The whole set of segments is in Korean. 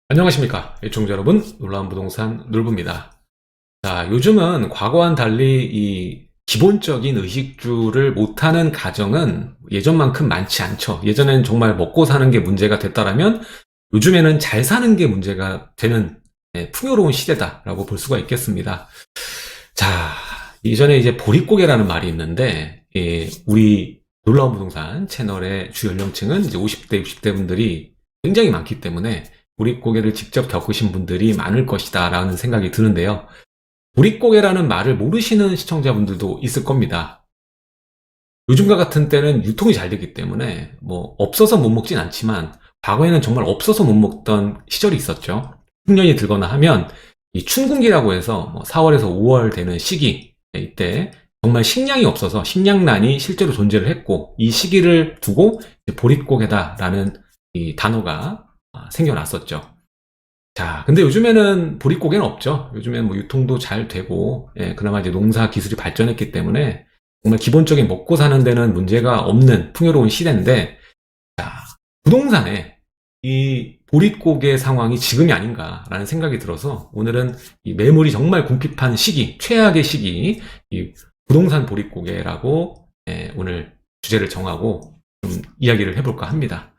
안녕하십니까 애청자 여러분, 놀라운 부동산 놀부입니다. 자, 요즘은 과거와는 달리 이 기본적인 의식주를 못하는 가정은 예전만큼 많지 않죠. 예전엔 정말 먹고 사는 게 문제가 됐다라면 요즘에는 잘 사는 게 문제가 되는 풍요로운 시대다라고 볼 수가 있겠습니다. 자, 이전에 이제 보릿고개라는 말이 있는데, 우리 놀라운 부동산 채널의 주 연령층은 이제 50대, 60대 분들이 굉장히 많기 때문에 보릿고개를 직접 겪으신 분들이 많을 것이다 라는 생각이 드는데요. 보릿고개라는 말을 모르시는 시청자분들도 있을 겁니다. 요즘과 같은 때는 유통이 잘 되기 때문에 뭐 없어서 못 먹진 않지만 과거에는 정말 없어서 못 먹던 시절이 있었죠. 흉년이 들거나 하면 이 춘궁기라고 해서 뭐 4월에서 5월 되는 시기, 이때 정말 식량이 없어서 식량난이 실제로 존재를 했고, 이 시기를 두고 보릿고개다라는 이 단어가 생겨났었죠. 자, 근데 요즘에는 보릿고개는 없죠. 요즘에는 뭐 유통도 잘 되고, 그나마 이제 농사 기술이 발전했기 때문에 정말 기본적인 먹고 사는 데는 문제가 없는 풍요로운 시대인데, 자, 부동산에 이 보릿고개 상황이 지금이 아닌가라는 생각이 들어서 오늘은 이 매물이 정말 궁핍한 시기, 최악의 시기, 이 부동산 보릿고개라고 오늘 주제를 정하고 좀 이야기를 해볼까 합니다.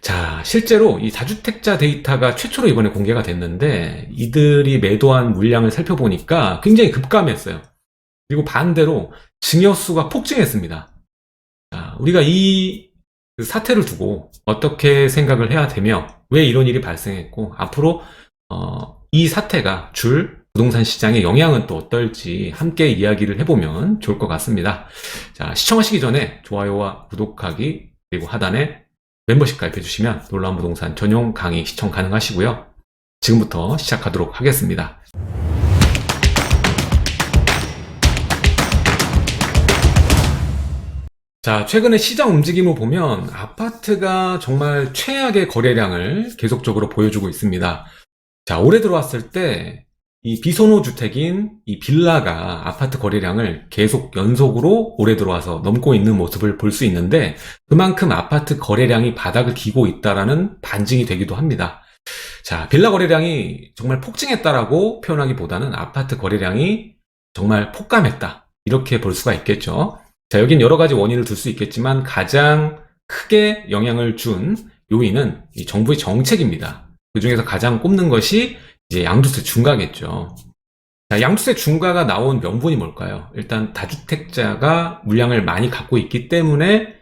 자, 실제로 이 다주택자 데이터가 최초로 이번에 공개가 됐는데 이들이 매도한 물량을 살펴보니까 굉장히 급감했어요. 그리고 반대로 증여수가 폭증했습니다. 자, 우리가 이 사태를 두고 어떻게 생각을 해야 되며 왜 이런 일이 발생했고 앞으로 이 사태가 줄 부동산 시장의 영향은 또 어떨지 함께 이야기를 해보면 좋을 것 같습니다. 자, 시청하시기 전에 좋아요와 구독하기 그리고 하단에 멤버십 가입해주시면 놀라운 부동산 전용 강의 시청 가능하시고요. 지금부터 시작하도록 하겠습니다. 자, 최근에 시장 움직임을 보면 아파트가 정말 최악의 거래량을 계속적으로 보여주고 있습니다. 자, 올해 들어왔을 때 이 비선호 주택인 이 빌라가 아파트 거래량을 계속 연속으로 올해 들어와서 넘고 있는 모습을 볼 수 있는데 그만큼 아파트 거래량이 바닥을 기고 있다라는 반증이 되기도 합니다. 자, 빌라 거래량이 정말 폭증했다라고 표현하기보다는 아파트 거래량이 정말 폭감했다. 이렇게 볼 수가 있겠죠. 자, 여긴 여러 가지 원인을 둘 수 있겠지만 가장 크게 영향을 준 요인은 이 정부의 정책입니다. 그 중에서 가장 꼽는 것이 이제 양도세 중과겠죠. 자, 양도세 중과가 나온 명분이 뭘까요? 일단 다주택자가 물량을 많이 갖고 있기 때문에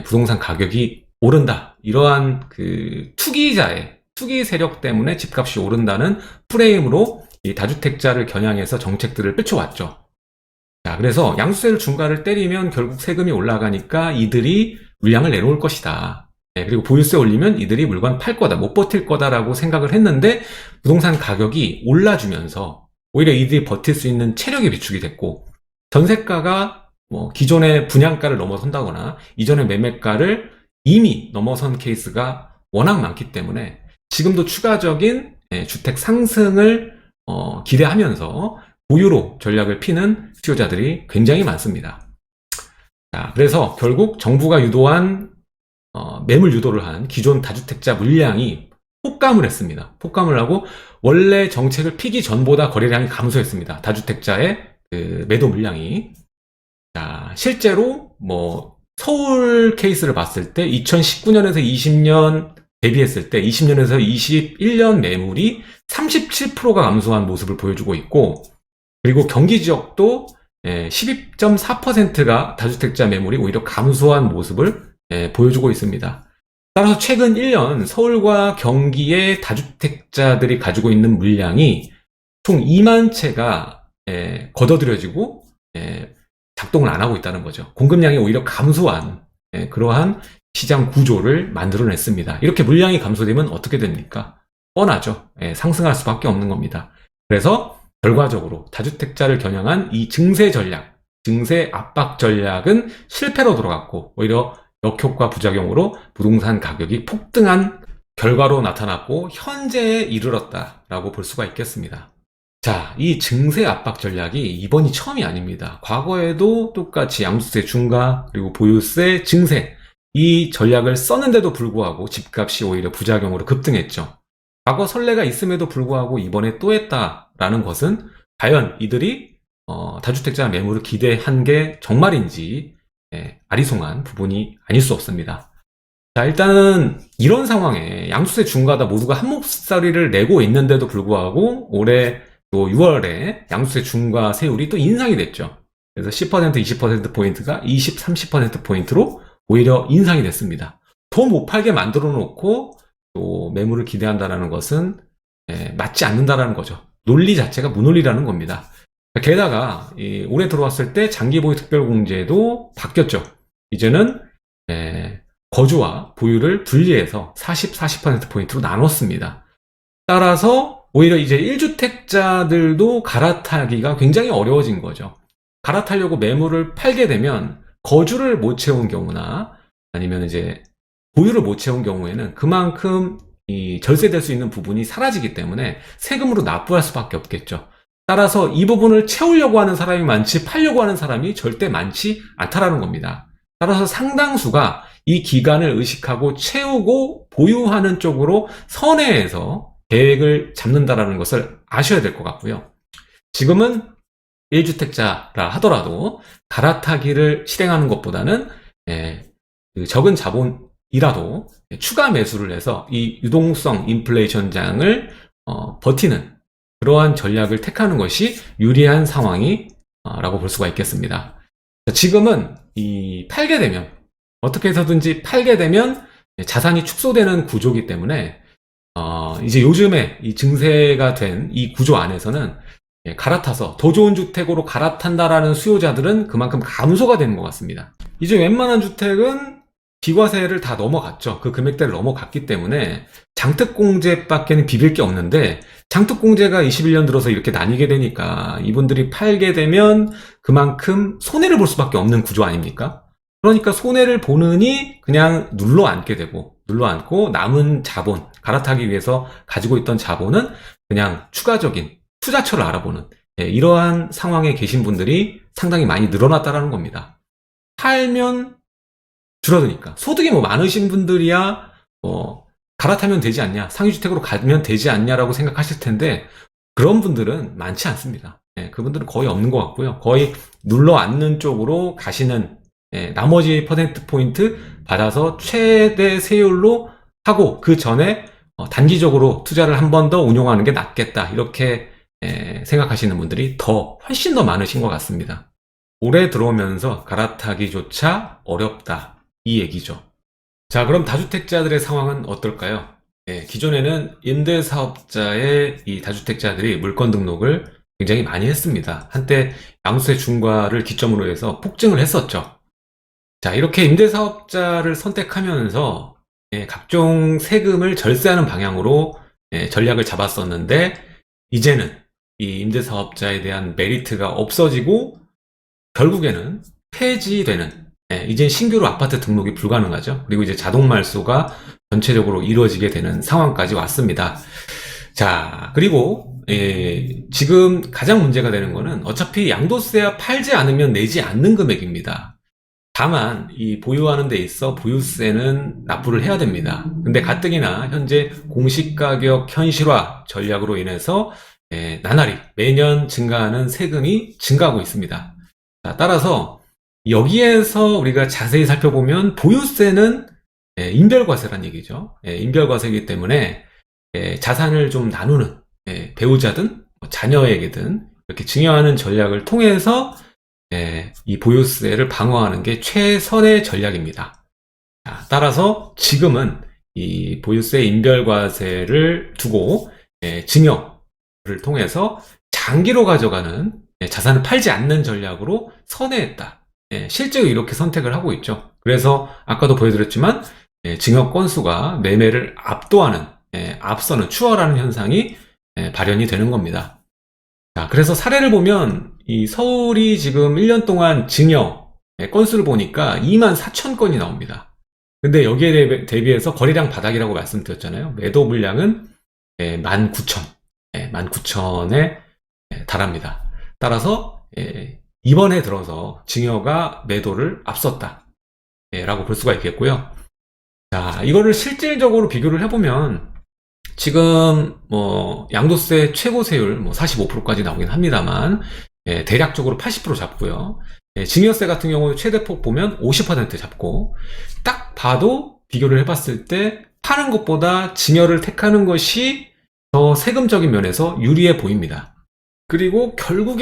부동산 가격이 오른다. 이러한 그 투기 세력 때문에 집값이 오른다는 프레임으로 이 다주택자를 겨냥해서 정책들을 펼쳐왔죠. 자, 그래서 양도세를 중과를 때리면 결국 세금이 올라가니까 이들이 물량을 내놓을 것이다. 그리고 보유세 올리면 이들이 물건 팔 거다, 못 버틸 거다라고 생각을 했는데 부동산 가격이 올라주면서 오히려 이들이 버틸 수 있는 체력이 비축이 됐고 전세가가 뭐 기존의 분양가를 넘어선다거나 이전의 매매가를 이미 넘어선 케이스가 워낙 많기 때문에 지금도 추가적인 주택 상승을 기대하면서 보유로 전략을 피는 수요자들이 굉장히 많습니다. 자, 그래서 결국 정부가 유도한 매물 유도를 한 기존 다주택자 물량이 폭감을 했습니다. 폭감을 하고 원래 정책을 피기 전보다 거래량이 감소했습니다. 다주택자의 그 매도 물량이. 자, 실제로 뭐 서울 케이스를 봤을 때 2019년에서 20년 대비했을 때 20년에서 21년 매물이 37%가 감소한 모습을 보여주고 있고 그리고 경기 지역도 12.4%가 다주택자 매물이 오히려 감소한 모습을 보여주고 있습니다. 따라서 최근 1년 서울과 경기의 다주택자들이 가지고 있는 물량이 총 2만 채가 걷어들여지고 작동을 안 하고 있다는 거죠. 공급량이 오히려 감소한 그러한 시장 구조를 만들어냈습니다. 이렇게 물량이 감소되면 어떻게 됩니까? 뻔하죠. 상승할 수밖에 없는 겁니다. 그래서 결과적으로 다주택자를 겨냥한 이 증세 전략, 증세 압박 전략은 실패로 돌아갔고 오히려 역효과 부작용으로 부동산 가격이 폭등한 결과로 나타났고 현재에 이르렀다라고 볼 수가 있겠습니다. 자, 이 증세 압박 전략이 이번이 처음이 아닙니다. 과거에도 똑같이 양도세 중과 그리고 보유세 증세 이 전략을 썼는데도 불구하고 집값이 오히려 부작용으로 급등했죠. 과거 선례가 있음에도 불구하고 이번에 또 했다라는 것은 과연 이들이 다주택자 매물을 기대한 게 정말인지 아리송한 부분이 아닐 수 없습니다. 자, 일단은 이런 상황에 양도세 중과다 모두가 한 몫살이를 내고 있는데도 불구하고 올해 또 6월에 양도세 중과 세율이 또 인상이 됐죠. 그래서 10%, 20%포인트가 20, 30%포인트로 오히려 인상이 됐습니다. 더 못 팔게 만들어 놓고 또 매물을 기대한다는 것은 맞지 않는다는 거죠. 논리 자체가 무논리라는 겁니다. 게다가 올해 들어왔을 때 장기보유 특별공제도 바뀌었죠. 이제는 거주와 보유를 분리해서 40, 40%포인트로 나눴습니다. 따라서 오히려 이제 1주택자들도 갈아타기가 굉장히 어려워진 거죠. 갈아타려고 매물을 팔게 되면 거주를 못 채운 경우나 아니면 이제 보유를 못 채운 경우에는 그만큼 이 절세될 수 있는 부분이 사라지기 때문에 세금으로 납부할 수밖에 없겠죠. 따라서 이 부분을 채우려고 하는 사람이 많지 팔려고 하는 사람이 절대 많지 않다라는 겁니다. 따라서 상당수가 이 기간을 의식하고 채우고 보유하는 쪽으로 선회해서 계획을 잡는다라는 것을 아셔야 될 것 같고요. 지금은 1주택자라 하더라도 갈아타기를 실행하는 것보다는 적은 자본이라도 추가 매수를 해서 이 유동성 인플레이션장을 버티는 그러한 전략을 택하는 것이 유리한 상황이라고 볼 수가 있겠습니다. 지금은 팔게 되면 어떻게 해서든지 팔게 되면 자산이 축소되는 구조이기 때문에 이제 요즘에 이 증세가 된 이 구조 안에서는 갈아타서 더 좋은 주택으로 갈아탄다라는 수요자들은 그만큼 감소가 되는 것 같습니다. 이제 웬만한 주택은 비과세를 다 넘어갔죠. 그 금액대를 넘어갔기 때문에 장특공제밖에는 비빌 게 없는데 장특공제가 21년 들어서 이렇게 나뉘게 되니까 이분들이 팔게 되면 그만큼 손해를 볼 수밖에 없는 구조 아닙니까? 그러니까 손해를 보느니 그냥 눌러앉게 되고 눌러앉고 남은 자본, 갈아타기 위해서 가지고 있던 자본은 그냥 추가적인 투자처를 알아보는 이러한 상황에 계신 분들이 상당히 많이 늘어났다는 겁니다. 팔면 줄어드니까 소득이 많으신 분들이야 갈아타면 되지 않냐, 상위주택으로 가면 되지 않냐라고 생각하실 텐데 그런 분들은 많지 않습니다. 그분들은 거의 없는 것 같고요. 거의 눌러앉는 쪽으로 가시는 나머지 퍼센트포인트 받아서 최대 세율로 하고 그 전에 단기적으로 투자를 한 번 더 운용하는 게 낫겠다 이렇게 생각하시는 분들이 훨씬 더 많으신 것 같습니다. 올해 들어오면서 갈아타기조차 어렵다 이 얘기죠. 자, 그럼 다주택자들의 상황은 어떨까요? 기존에는 임대사업자의 이 다주택자들이 물건 등록을 굉장히 많이 했습니다. 한때 양도세 중과를 기점으로 해서 폭증을 했었죠. 자, 이렇게 임대사업자를 선택하면서 각종 세금을 절세하는 방향으로 전략을 잡았었는데 이제는 이 임대사업자에 대한 메리트가 없어지고 결국에는 폐지되는 이제 신규로 아파트 등록이 불가능하죠. 그리고 이제 자동 말소가 전체적으로 이루어지게 되는 상황까지 왔습니다. 자, 그리고 지금 가장 문제가 되는 거는 어차피 양도세가 팔지 않으면 내지 않는 금액입니다. 다만 이 보유하는 데 있어 보유세는 납부를 해야 됩니다. 근데 가뜩이나 현재 공시가격 현실화 전략으로 인해서 나날이 매년 증가하는 세금이 증가하고 있습니다. 자, 따라서 여기에서 우리가 자세히 살펴보면 보유세는 인별과세란 얘기죠. 인별과세이기 때문에 자산을 좀 나누는 배우자든 자녀에게든 이렇게 증여하는 전략을 통해서 이 보유세를 방어하는 게 최선의 전략입니다. 자, 따라서 지금은 이 보유세 인별과세를 두고 증여를 통해서 장기로 가져가는 자산을 팔지 않는 전략으로 선회했다. 실제로 이렇게 선택을 하고 있죠. 그래서 아까도 보여드렸지만 증여 건수가 매매를 압도하는 앞서는 추월하는 현상이 발현이 되는 겁니다. 자, 그래서 사례를 보면 이 서울이 지금 1년 동안 증여 건수를 보니까 24,000건이 나옵니다. 근데 여기에 대비해서 거래량 바닥이라고 말씀드렸잖아요. 매도 물량은 19,000에 달합니다. 따라서 이번에 들어서 증여가 매도를 앞섰다 라고 볼 수가 있겠고요. 자, 이거를 실질적으로 비교를 해보면 지금 양도세 최고 세율 45%까지 나오긴 합니다만, 대략적으로 80% 잡고요. 증여세 같은 경우는 최대폭 보면 50% 잡고, 딱 봐도 비교를 해봤을 때 파는 것보다 증여를 택하는 것이 더 세금적인 면에서 유리해 보입니다. 그리고 결국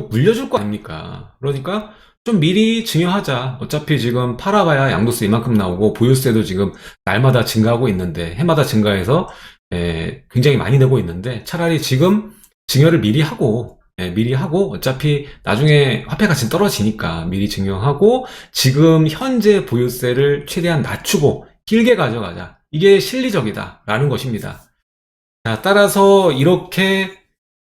물려줄 거 아닙니까? 그러니까 좀 미리 증여하자. 어차피 지금 팔아봐야 양도세 이만큼 나오고 보유세도 지금 날마다 증가하고 있는데, 해마다 증가해서 굉장히 많이 내고 있는데, 차라리 지금 증여를 미리 하고 어차피 나중에 화폐 가치는 떨어지니까 미리 증여하고 지금 현재 보유세를 최대한 낮추고 길게 가져가자. 이게 실리적이다라는 것입니다. 자, 따라서 이렇게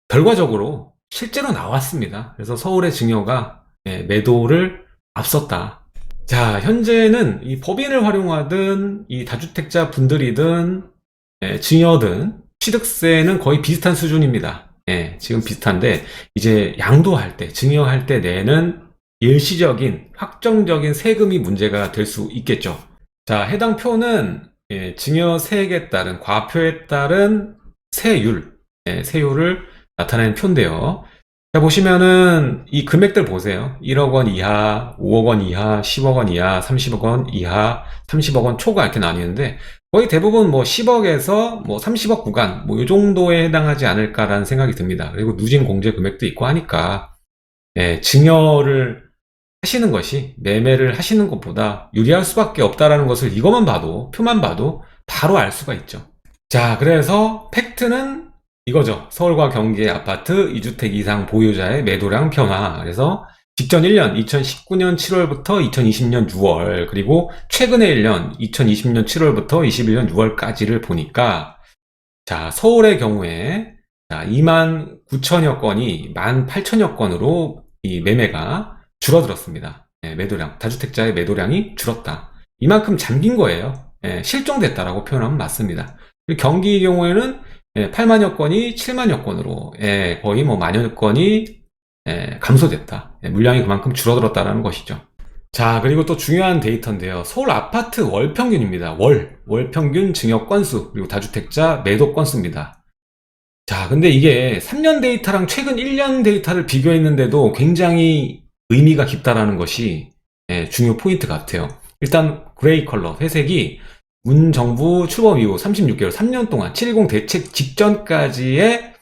결과적으로 실제로 나왔습니다. 그래서 서울의 증여가 매도를 앞섰다. 자, 현재는 이 법인을 활용하든 이 다주택자 분들이든 증여든 취득세는 거의 비슷한 수준입니다. 지금 비슷한데 이제 양도할 때, 증여할 때 내는 일시적인 확정적인 세금이 문제가 될 수 있겠죠. 자, 해당 표는 증여세액에 따른 과표에 따른 세율을 나타내는 표인데요. 자, 보시면은 이 금액들 보세요. 1억 원 이하, 5억 원 이하, 10억 원 이하, 30억 원 이하, 30억 원 초과 이렇게 나뉘는데 거의 대부분 10억에서 30억 구간 이 정도에 해당하지 않을까라는 생각이 듭니다. 그리고 누진 공제 금액도 있고 하니까 증여를 하시는 것이 매매를 하시는 것보다 유리할 수밖에 없다라는 것을 이것만 봐도, 표만 봐도 바로 알 수가 있죠. 자, 그래서 팩트는 이거죠. 서울과 경기의 아파트 2주택 이상 보유자의 매도량 변화. 그래서 직전 1년 2019년 7월부터 2020년 6월, 그리고 최근의 1년 2020년 7월부터 21년 6월까지를 보니까, 자, 서울의 경우에 2만 9천여 건이 1만 8천여 건으로 이 매매가 줄어들었습니다. 매도량, 다주택자의 매도량이 줄었다. 이만큼 잠긴 거예요. 실종됐다라고 표현하면 맞습니다. 경기의 경우에는 8만여 건이 7만여 건으로 거의 만여 건이 감소됐다. 물량이 그만큼 줄어들었다는 것이죠. 자, 그리고 또 중요한 데이터인데요. 서울 아파트 월 평균입니다. 월 평균 증여 건수, 그리고 다주택자 매도 건수입니다. 자, 근데 이게 3년 데이터랑 최근 1년 데이터를 비교했는데도 굉장히 의미가 깊다라는 것이 중요 포인트 같아요. 일단 그레이 컬러, 회색이 문 정부 출범 이후 36개월, 3년 동안 7.10 대책 직전까지의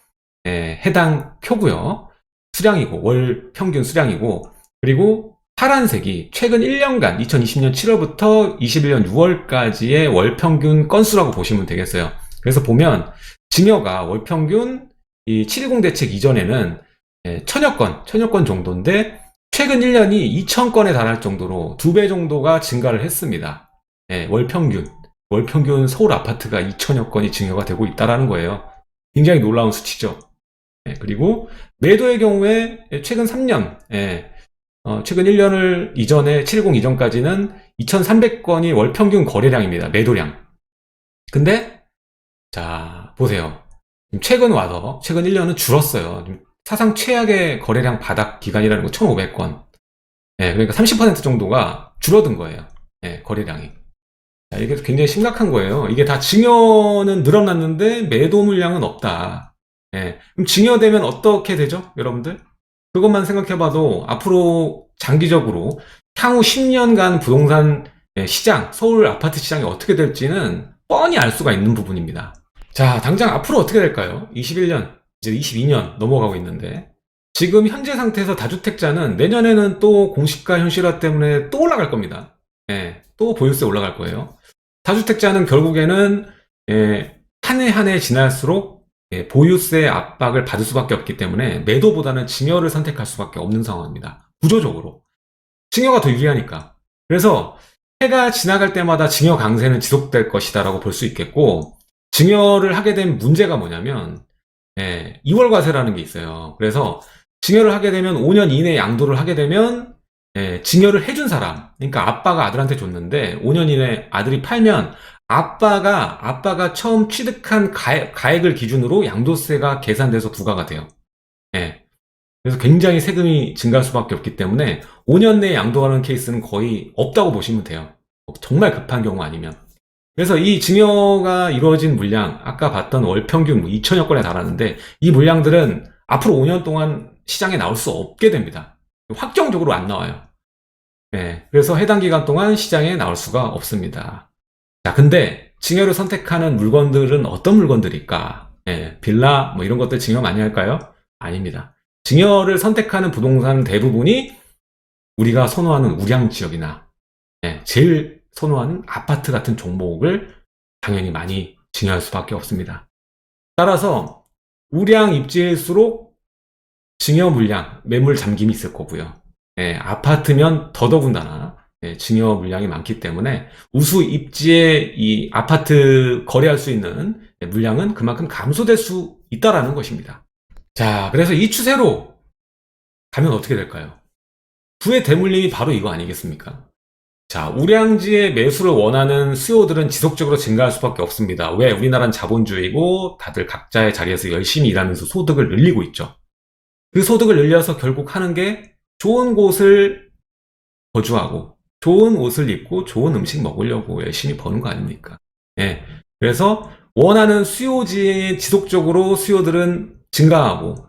해당 표고요. 수량이고, 월 평균 수량이고, 그리고 파란색이 최근 1년간 2020년 7월부터 21년 6월까지의 월 평균 건수라고 보시면 되겠어요. 그래서 보면 증여가 월 평균 이 7.10 대책 이전에는 천여 건 정도인데 최근 1년이 2,000건에 달할 정도로 2배 정도가 증가를 했습니다. 월 평균 서울 아파트가 2천여 건이 증여가 되고 있다는 거예요. 굉장히 놀라운 수치죠. 그리고 매도의 경우에 최근 3년, 최근 1년을 이전에 7.10 이전까지는 2,300건이 월 평균 거래량입니다. 매도량. 근데 자, 보세요. 최근 1년은 줄었어요. 사상 최악의 거래량 바닥 기간이라는 거 1,500건. 그러니까 30% 정도가 줄어든 거예요. 거래량이. 이게 굉장히 심각한 거예요. 이게 다 증여는 늘어났는데 매도 물량은 없다. 그럼 증여되면 어떻게 되죠, 여러분들? 그것만 생각해봐도 앞으로 장기적으로 향후 10년간 부동산 시장, 서울 아파트 시장이 어떻게 될지는 뻔히 알 수가 있는 부분입니다. 자, 당장 앞으로 어떻게 될까요? 21년, 이제 22년 넘어가고 있는데 지금 현재 상태에서 다주택자는 내년에는 또 공시가 현실화 때문에 또 올라갈 겁니다. 또 보유세 올라갈 거예요. 다주택자는 결국에는 한 해 한 해 지날수록 보유세 압박을 받을 수밖에 없기 때문에 매도보다는 증여를 선택할 수밖에 없는 상황입니다. 구조적으로. 증여가 더 유리하니까. 그래서 해가 지나갈 때마다 증여 강세는 지속될 것이다 라고 볼 수 있겠고, 증여를 하게 된 문제가 뭐냐면 2월 과세라는 게 있어요. 그래서 증여를 하게 되면 5년 이내에 양도를 하게 되면 증여를 해준 사람, 그러니까 아빠가 아들한테 줬는데 5년 이내에 아들이 팔면 아빠가 처음 취득한 가액을 기준으로 양도세가 계산돼서 부과가 돼요. 그래서 굉장히 세금이 증가할 수밖에 없기 때문에 5년 내에 양도하는 케이스는 거의 없다고 보시면 돼요. 정말 급한 경우 아니면. 그래서 이 증여가 이루어진 물량, 아까 봤던 월 평균 2천여 건에 달하는데 이 물량들은 앞으로 5년 동안 시장에 나올 수 없게 됩니다. 확정적으로 안 나와요. 네, 그래서 해당 기간 동안 시장에 나올 수가 없습니다. 자, 근데 증여를 선택하는 물건들은 어떤 물건들일까? 네, 빌라 뭐 이런 것들 증여 많이 할까요? 아닙니다. 증여를 선택하는 부동산 대부분이 우리가 선호하는 우량 지역이나 제일 선호하는 아파트 같은 종목을 당연히 많이 증여할 수밖에 없습니다. 따라서 우량 입지일수록 증여 물량, 매물 잠김이 있을 거고요. 아파트면 더더군다나 증여 물량이 많기 때문에 우수 입지에 이 아파트 거래할 수 있는 물량은 그만큼 감소될 수 있다라는 것입니다. 자, 그래서 이 추세로 가면 어떻게 될까요? 부의 대물림이 바로 이거 아니겠습니까? 자, 우량지의 매수를 원하는 수요들은 지속적으로 증가할 수밖에 없습니다. 왜? 우리나라는 자본주의고 다들 각자의 자리에서 열심히 일하면서 소득을 늘리고 있죠. 그 소득을 늘려서 결국 하는 게 좋은 곳을 거주하고 좋은 옷을 입고 좋은 음식 먹으려고 열심히 버는 거 아닙니까? 그래서 원하는 수요지에 지속적으로 수요들은 증가하고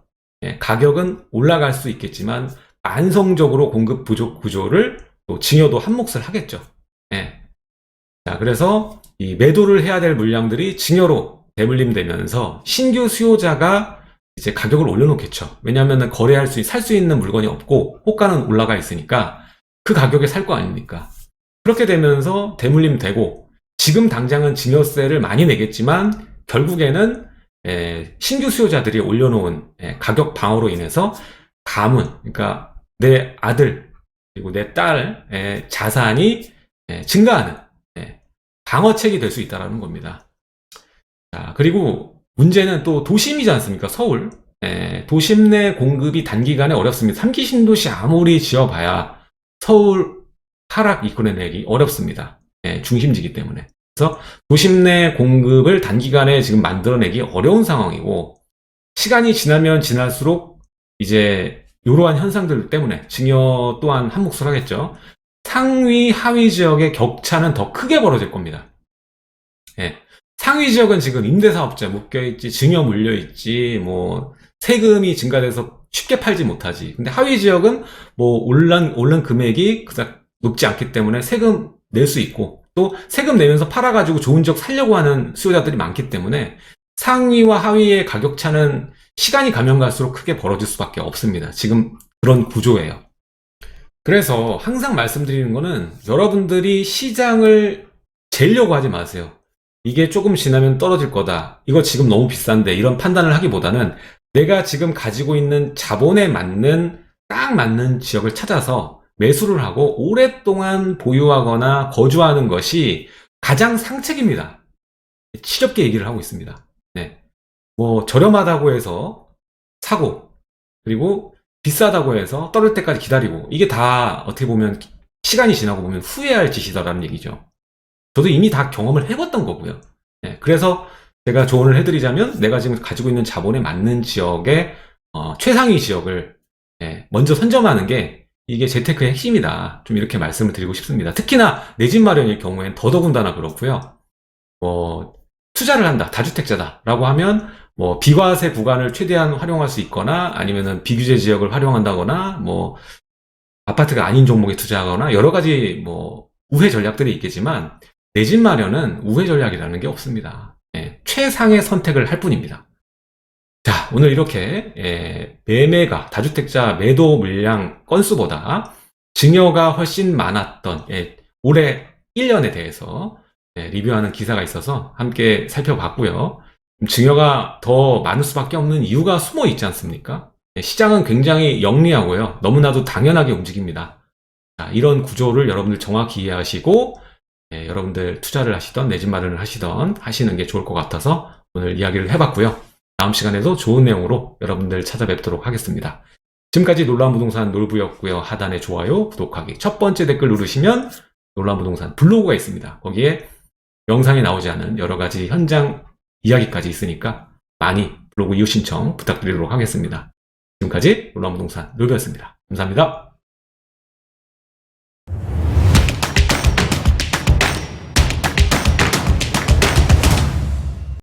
가격은 올라갈 수 있겠지만 만성적으로 공급 부족 구조를 또 증여도 한 몫을 하겠죠. 자, 그래서 이 매도를 해야 될 물량들이 증여로 대물림되면서 신규 수요자가 이제 가격을 올려놓겠죠. 왜냐하면 거래할 살 수 있는 물건이 없고 호가는 올라가 있으니까 그 가격에 살 거 아닙니까? 그렇게 되면서 대물림되고 지금 당장은 증여세를 많이 내겠지만 결국에는 신규 수요자들이 올려놓은 가격 방어로 인해서 가문, 그러니까 내 아들 그리고 내 딸의 자산이 증가하는 방어책이 될 수 있다는 겁니다. 자, 그리고 문제는 또 도심이지 않습니까? 서울. 도심 내 공급이 단기간에 어렵습니다. 3기 신도시 아무리 지어봐야 서울 하락 이끌어내기 어렵습니다. 중심지기 때문에. 그래서 도심 내 공급을 단기간에 지금 만들어내기 어려운 상황이고 시간이 지나면 지날수록 이제 이러한 현상들 때문에 증여 또한 한 몫을 하겠죠. 상위 하위 지역의 격차는 더 크게 벌어질 겁니다. 상위 지역은 지금 임대사업자 묶여있지, 증여 물려있지, 뭐 세금이 증가돼서 쉽게 팔지 못하지. 근데 하위 지역은 뭐 오른 금액이 그닥 높지 않기 때문에 세금 낼 수 있고 또 세금 내면서 팔아가지고 좋은 지역 살려고 하는 수요자들이 많기 때문에 상위와 하위의 가격차는 시간이 가면 갈수록 크게 벌어질 수밖에 없습니다. 지금 그런 구조예요. 그래서 항상 말씀드리는 거는 여러분들이 시장을 재려고 하지 마세요. 이게 조금 지나면 떨어질 거다. 이거 지금 너무 비싼데 이런 판단을 하기보다는 내가 지금 가지고 있는 자본에 맞는 딱 맞는 지역을 찾아서 매수를 하고 오랫동안 보유하거나 거주하는 것이 가장 상책입니다. 치렵게 얘기를 하고 있습니다. 뭐 저렴하다고 해서 사고 그리고 비싸다고 해서 떨어질 때까지 기다리고 이게 다 어떻게 보면 시간이 지나고 보면 후회할 짓이다라는 얘기죠. 저도 이미 다 경험을 해봤던 거고요. 그래서 제가 조언을 해드리자면 내가 지금 가지고 있는 자본에 맞는 지역의 최상위 지역을 먼저 선점하는 게 이게 재테크의 핵심이다. 좀 이렇게 말씀을 드리고 싶습니다. 특히나 내 집 마련일 경우엔 더더군다나 그렇고요. 투자를 한다, 다주택자다 라고 하면 뭐 비과세 구간을 최대한 활용할 수 있거나 아니면은 비규제 지역을 활용한다거나 뭐 아파트가 아닌 종목에 투자하거나 여러 가지 뭐 우회 전략들이 있겠지만 내 집 마련은 우회 전략이라는 게 없습니다. 최상의 선택을 할 뿐입니다. 자, 오늘 이렇게 매매가 다주택자 매도 물량 건수보다 증여가 훨씬 많았던 올해 1년에 대해서 리뷰하는 기사가 있어서 함께 살펴봤고요. 증여가 더 많을 수밖에 없는 이유가 숨어 있지 않습니까? 시장은 굉장히 영리하고요. 너무나도 당연하게 움직입니다. 자, 이런 구조를 여러분들 정확히 이해하시고 여러분들 투자를 하시던 내 집 마련을 하시던 하시는 게 좋을 것 같아서 오늘 이야기를 해봤고요. 다음 시간에도 좋은 내용으로 여러분들 찾아뵙도록 하겠습니다. 지금까지 놀라운 부동산 놀부였고요. 하단에 좋아요, 구독하기, 첫 번째 댓글 누르시면 놀라운 부동산 블로그가 있습니다. 거기에 영상에 나오지 않은 여러 가지 현장 이야기까지 있으니까 많이 블로그 이웃 신청 부탁드리도록 하겠습니다. 지금까지 놀라운 부동산 놀부였습니다. 감사합니다.